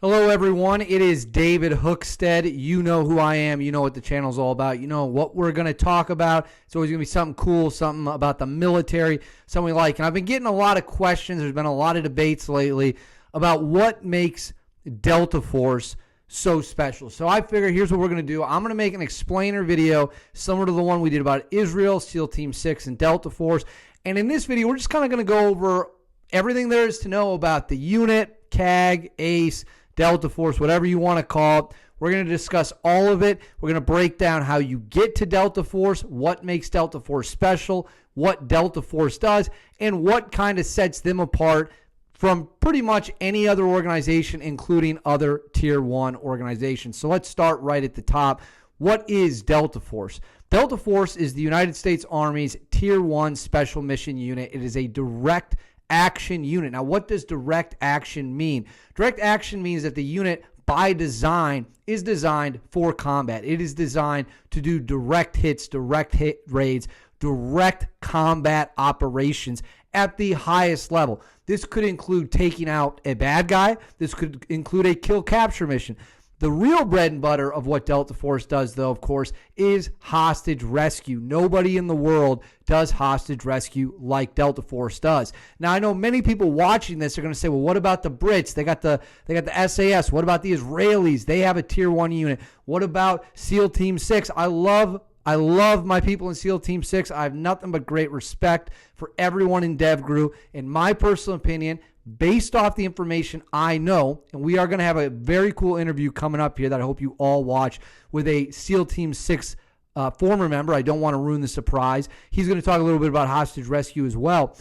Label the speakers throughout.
Speaker 1: Hello, everyone. It is David Hookstead. You know who I am. You know what the channel's all about. You know what we're going to talk about. It's always going to be something cool, something about the military, something we like. And I've been getting a lot of questions. There's been a lot of debates lately about what makes Delta Force so special. So I figure here's what we're going to do. I'm going to make an explainer video similar to the one we did about Israel, SEAL Team 6, and Delta Force. And in this video, we're just kind of going to go over everything there is to know about the unit, CAG, ACE, Delta Force, whatever you want to call it. We're going to discuss all of it. We're going to break down how you get to Delta Force, what makes Delta Force special, what Delta Force does, and what kind of sets them apart from pretty much any other organization, including other Tier 1 organizations. So let's start right at the top. What is Delta Force? Delta Force is the United States Army's Tier 1 Special Mission Unit. It is a direct action unit. Now, what does direct action mean? Direct action means that the unit, by design, is designed for combat. It is designed to do direct hits, direct hit raids, direct combat operations at the highest level. This could include taking out a bad guy. This could include a kill capture mission. The real bread and butter of what Delta Force does, though, of course, is hostage rescue. Nobody in the world does hostage rescue like Delta Force does. Now, I know many people watching this are going to say, well, what about the Brits? They got the SAS. What about the Israelis? They have a Tier 1 unit. What about SEAL Team 6? I love my people in SEAL Team 6. I have nothing but great respect for everyone in DevGru. In my personal opinion, based off the information I know, and we are going to have a very cool interview coming up here that I hope you all watch with a SEAL Team 6 former member. I don't want to ruin the surprise. He's going to talk a little bit about hostage rescue as well.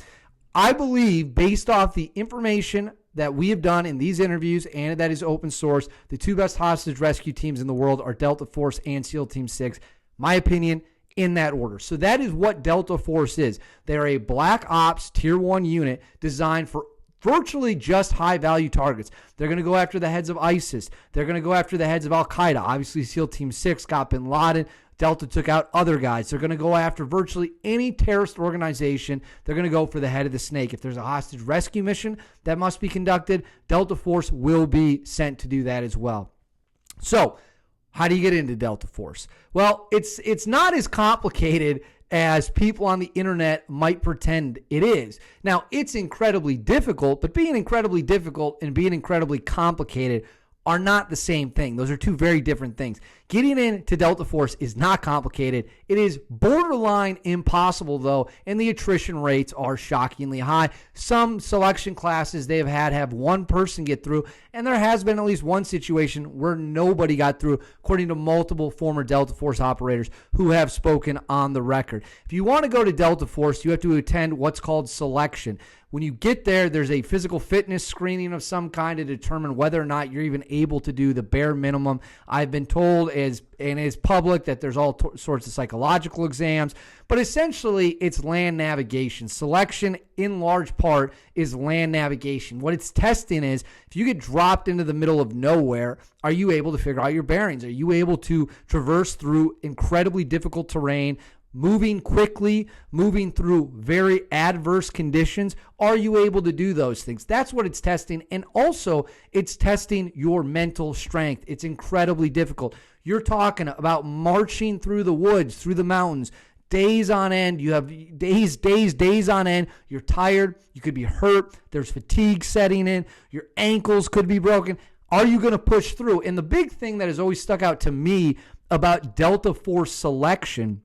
Speaker 1: I believe, based off the information that we have done in these interviews, and that is open source, the two best hostage rescue teams in the world are Delta Force and SEAL Team 6. My opinion, in that order. So that is what Delta Force is. They're a Black Ops Tier 1 unit designed for virtually just high-value targets. They're going to go after the heads of ISIS. They're going to go after the heads of Al-Qaeda. Obviously, SEAL Team 6 got Bin Laden. Delta took out other guys. They're going to go after virtually any terrorist organization. They're going to go for the head of the snake. If there's a hostage rescue mission that must be conducted, Delta Force will be sent to do that as well. So, how do you get into Delta Force? Well, it's not as complicated as people on the internet might pretend it is. Now, it's incredibly difficult, but being incredibly difficult and being incredibly complicated are not the same thing. Those are two very different things. Getting into Delta Force is not complicated. It is borderline impossible, though, and the attrition rates are shockingly high. Some selection classes they have one person get through, and there has been at least one situation where nobody got through, according to multiple former Delta Force operators who have spoken on the record. If you want to go to Delta Force, you have to attend what's called selection. When you get there, there's a physical fitness screening of some kind to determine whether or not you're even able to do the bare minimum. I've been told, and it's public, that there's all sorts of psychological exams, but essentially it's land navigation. Selection, in large part, is land navigation. What it's testing is, if you get dropped into the middle of nowhere, are you able to figure out your bearings? Are you able to traverse through incredibly difficult terrain, moving quickly, moving through very adverse conditions? Are you able to do those things? That's what it's testing. And also, it's testing your mental strength. It's incredibly difficult. You're talking about marching through the woods, through the mountains, days on end. You have days on end. You're tired. You could be hurt. There's fatigue setting in. Your ankles could be broken. Are you going to push through? And the big thing that has always stuck out to me about Delta Force selection,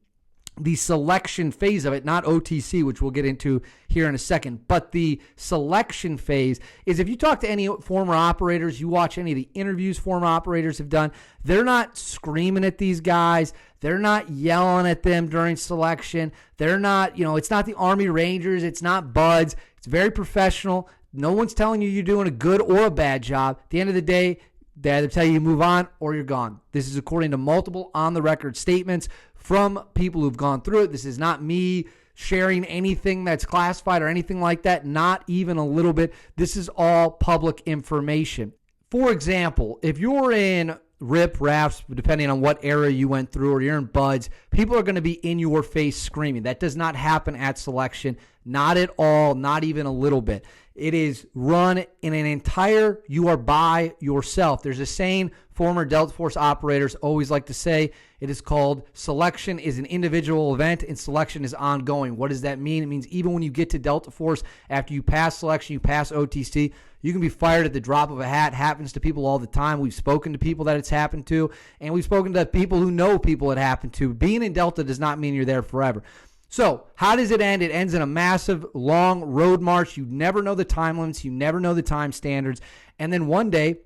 Speaker 1: the selection phase of it, not OTC, which we'll get into here in a second, but the selection phase is, if you talk to any former operators, you watch any of the interviews former operators have done, they're not screaming at these guys. They're not yelling at them during selection. They're not, it's not the Army Rangers. It's not buds. It's very professional. No one's telling you you're doing a good or a bad job. At the end of the day, they either tell you move on or you're gone. This is according to multiple on-the-record statements from people who've gone through it. This is not me sharing anything that's classified or anything like that, not even a little bit. This is all public information. For example, if you're in rip, raps, depending on what era you went through, or you're in buds, people are going to be in your face screaming. That does not happen at selection. Not at all, not even a little bit. It is run in an entire, you are by yourself. There's a saying former Delta Force operators always like to say. It is called selection is an individual event and selection is ongoing. What does that mean? It means even when you get to Delta Force, after you pass selection, you pass OTC, you can be fired at the drop of a hat. It happens to people all the time. We've spoken to people that it's happened to, and we've spoken to people who know people it happened to. Being in Delta does not mean you're there forever. So how does it end? It ends in a massive, long road march. You never know the time limits. You never know the time standards. And then one day,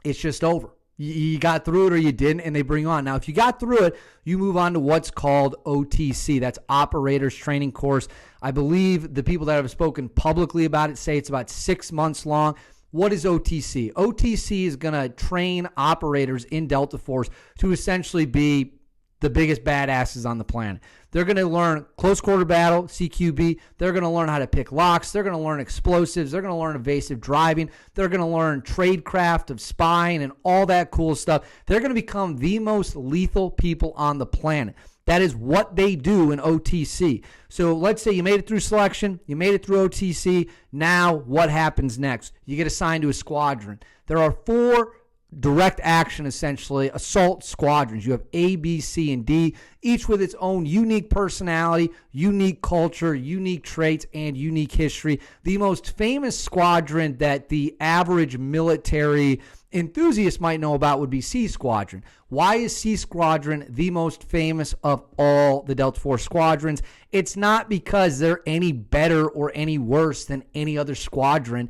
Speaker 1: it's just over. You got through it or you didn't, and they bring you on. Now, if you got through it, you move on to what's called OTC. That's Operators Training Course. I believe the people that have spoken publicly about it say it's about 6 months long. What is OTC? OTC is going to train operators in Delta Force to essentially be the biggest badasses on the planet. They're going to learn close quarter battle, CQB. They're going to learn how to pick locks. They're going to learn explosives. They're going to learn evasive driving. They're going to learn tradecraft of spying and all that cool stuff. They're going to become the most lethal people on the planet. That is what they do in OTC. So let's say you made it through selection, you made it through OTC. Now what happens next? You get assigned to a squadron. There are 4 direct action, essentially, assault squadrons. You have A, B, C, and D, each with its own unique personality, unique culture, unique traits, and unique history. The most famous squadron that the average military enthusiast might know about would be C Squadron. Why is C Squadron the most famous of all the Delta Force squadrons? It's not because they're any better or any worse than any other squadron.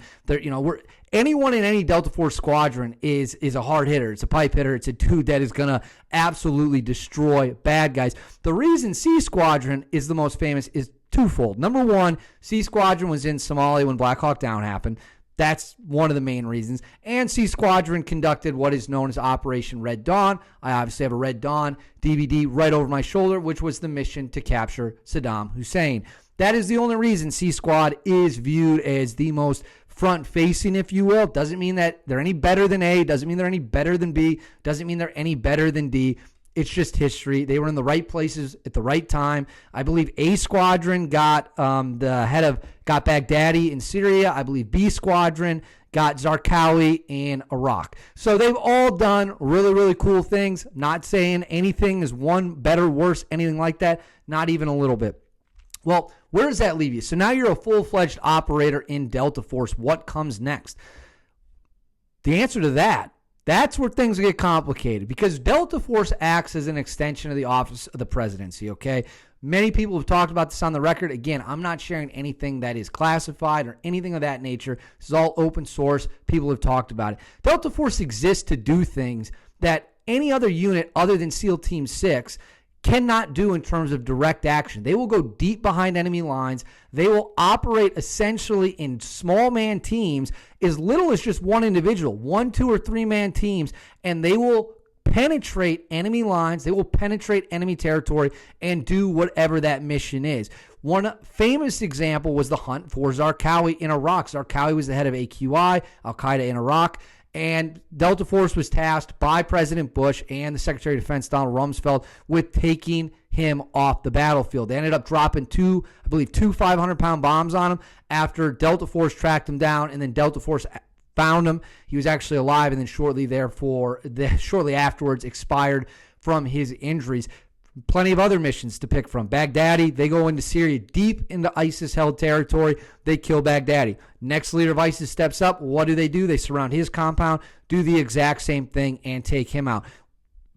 Speaker 1: Anyone in any Delta Force squadron is a hard hitter. It's a pipe hitter. It's a dude that is going to absolutely destroy bad guys. The reason C Squadron is the most famous is twofold. Number one, C Squadron was in Somalia when Black Hawk Down happened. That's one of the main reasons. And C Squadron conducted what is known as Operation Red Dawn. I obviously have a Red Dawn DVD right over my shoulder, which was the mission to capture Saddam Hussein. That is the only reason C Squad is viewed as the most front-facing, if you will. Doesn't mean that they're any better than A. Doesn't mean they're any better than B. Doesn't mean they're any better than D. It's just history. They were in the right places at the right time. I believe A Squadron got got Baghdadi in Syria. I believe B Squadron got Zarqawi in Iraq. So they've all done really, really cool things. Not saying anything is one better, worse, anything like that. Not even a little bit. Well, where does that leave you? So now you're a full-fledged operator in Delta Force. What comes next? The answer to that's where things get complicated, because Delta Force acts as an extension of the office of the presidency, okay? Many people have talked about this on the record. Again, I'm not sharing anything that is classified or anything of that nature. This is all open source. People have talked about it. Delta Force exists to do things that any other unit other than SEAL Team 6 cannot do in terms of direct action. They will go deep behind enemy lines. They will operate essentially in small man teams, as little as just one individual, 1, 2, or 3 man teams, and they will penetrate enemy lines. They will penetrate enemy territory and do whatever that mission is. One famous example was the hunt for Zarqawi in Iraq. Zarqawi was the head of AQI, Al-Qaeda in Iraq. And Delta Force was tasked by President Bush and the Secretary of Defense, Donald Rumsfeld, with taking him off the battlefield. They ended up dropping two 500-pound bombs on him after Delta Force tracked him down, and then Delta Force found him. He was actually alive, and then shortly afterwards expired from his injuries. Plenty of other missions to pick from. Baghdadi, they go into Syria, deep into ISIS-held territory. They kill Baghdadi. Next leader of ISIS steps up. What do? They surround his compound, do the exact same thing, and take him out.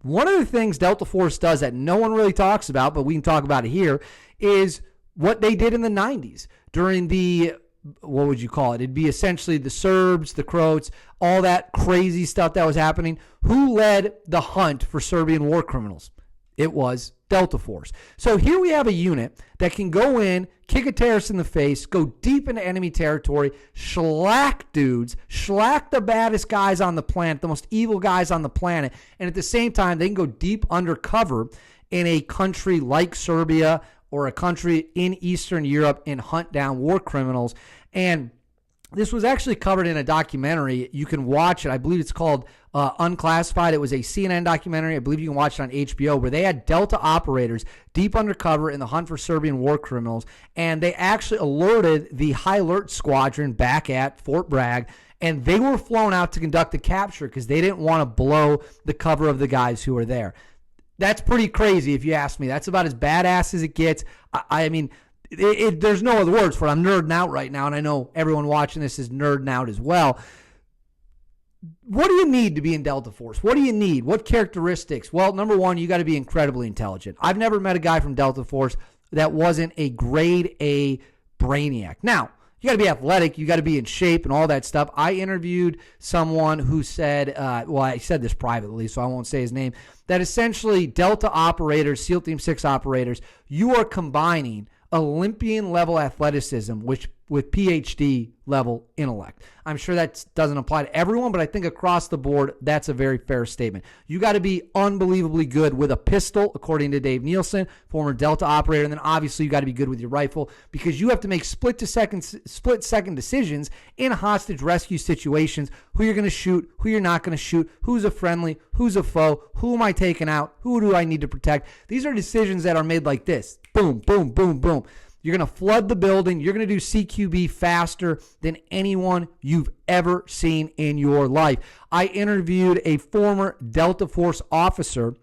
Speaker 1: One of the things Delta Force does that no one really talks about, but we can talk about it here, is what they did in the 90s during the, what would you call it? It'd be essentially the Serbs, the Croats, all that crazy stuff that was happening. Who led the hunt for Serbian war criminals? It was Delta Force. So here we have a unit that can go in, kick a terrorist in the face, go deep into enemy territory, shellac the baddest guys on the planet, the most evil guys on the planet, and at the same time, they can go deep undercover in a country like Serbia or a country in Eastern Europe and hunt down war criminals. And This was actually covered in a documentary. You can watch it. I believe it's called Unclassified. It was a CNN documentary. I believe you can watch it on HBO, where they had Delta operators deep undercover in the hunt for Serbian war criminals, and they actually alerted the High Alert Squadron back at Fort Bragg, and they were flown out to conduct the capture because they didn't want to blow the cover of the guys who were there. That's pretty crazy if you ask me. That's about as badass as it gets. I mean, there's no other words for it. I'm nerding out right now, and I know everyone watching this is nerding out as well. What do you need to be in Delta Force? What do you need? What characteristics? Well, number one, you got to be incredibly intelligent. I've never met a guy from Delta Force that wasn't a grade A brainiac. Now, you got to be athletic. You got to be in shape and all that stuff. I interviewed someone who said, well, I said this privately, so I won't say his name, that essentially Delta operators, SEAL Team 6 operators, you are combining Olympian-level athleticism with PhD-level intellect. I'm sure that doesn't apply to everyone, but I think across the board, that's a very fair statement. You got to be unbelievably good with a pistol, according to Dave Nielsen, former Delta operator, and then obviously you got to be good with your rifle because you have to make split-second decisions in hostage rescue situations, who you're going to shoot, who you're not going to shoot, who's a friendly, who's a foe, who am I taking out, who do I need to protect. These are decisions that are made like this. Boom, boom, boom, boom. You're going to flood the building. You're going to do CQB faster than anyone you've ever seen in your life. I interviewed a former Delta Force officer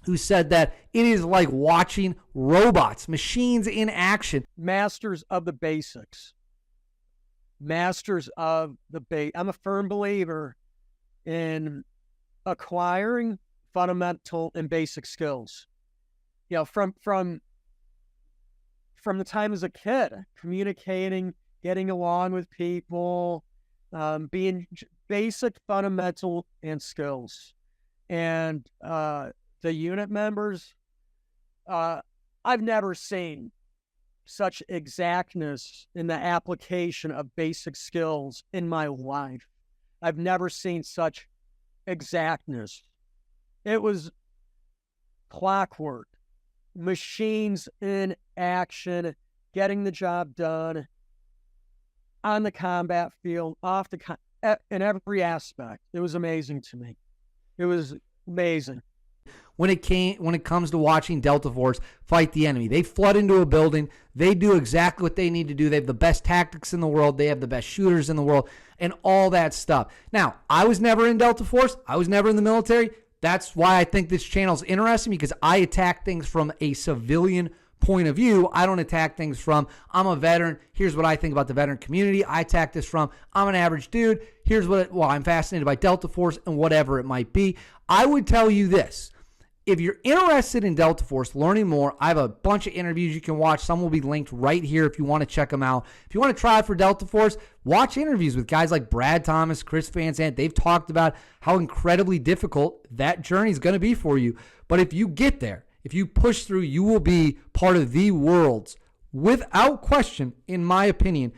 Speaker 1: who said that it is like watching robots, machines in action.
Speaker 2: Masters of the basics. Masters of the basics. I'm a firm believer in acquiring fundamental and basic skills. You know, from the time as a kid, communicating, getting along with people, being basic, fundamental, and skills. And the unit members, I've never seen such exactness in the application of basic skills in my life. I've never seen such exactness. It was clockwork. Machines in action, getting the job done on the combat field, off the in every aspect. It was amazing to me. It was amazing.
Speaker 1: When it comes to watching Delta Force fight the enemy, they flood into a building. They do exactly what they need to do. They have the best tactics in the world. They have the best shooters in the world, and all that stuff. Now, I was never in Delta Force. I was never in the military. That's why I think this channel is interesting, because I attack things from a civilian point of view. I don't attack things from, I'm a veteran, here's what I think about the veteran community. I attack this from, I'm an average dude, here's I'm fascinated by Delta Force and whatever it might be. I would tell you this. If you're interested in Delta Force, learning more, I have a bunch of interviews you can watch. Some will be linked right here if you want to check them out. If you want to try it for Delta Force, watch interviews with guys like Brad Thomas, Chris Van Zandt. They've talked about how incredibly difficult that journey is going to be for you. But if you get there, if you push through, you will be part of the world's, without question, in my opinion,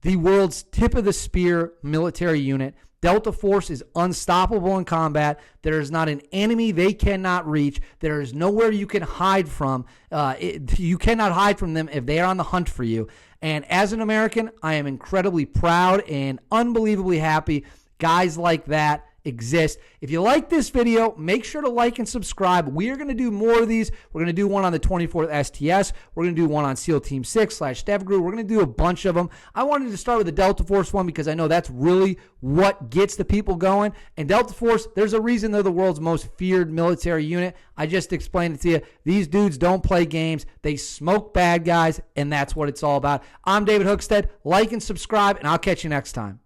Speaker 1: the world's tip of the spear military unit. Delta Force is unstoppable in combat. There is not an enemy they cannot reach. There is nowhere you can hide from. You cannot hide from them if they are on the hunt for you. And as an American, I am incredibly proud and unbelievably happy guys like that exist. If you like this video, make sure to like and subscribe. We are going to do more of these. We're going to do one on the 24th STS. We're going to do one on SEAL Team 6 / DevGru. We're going to do a bunch of them. I wanted to start with the Delta Force one because I know that's really what gets the people going. And Delta Force, there's a reason they're the world's most feared military unit. I just explained it to you. These dudes don't play games. They smoke bad guys, and that's what it's all about. I'm David Hookstead. Like and subscribe, and I'll catch you next time.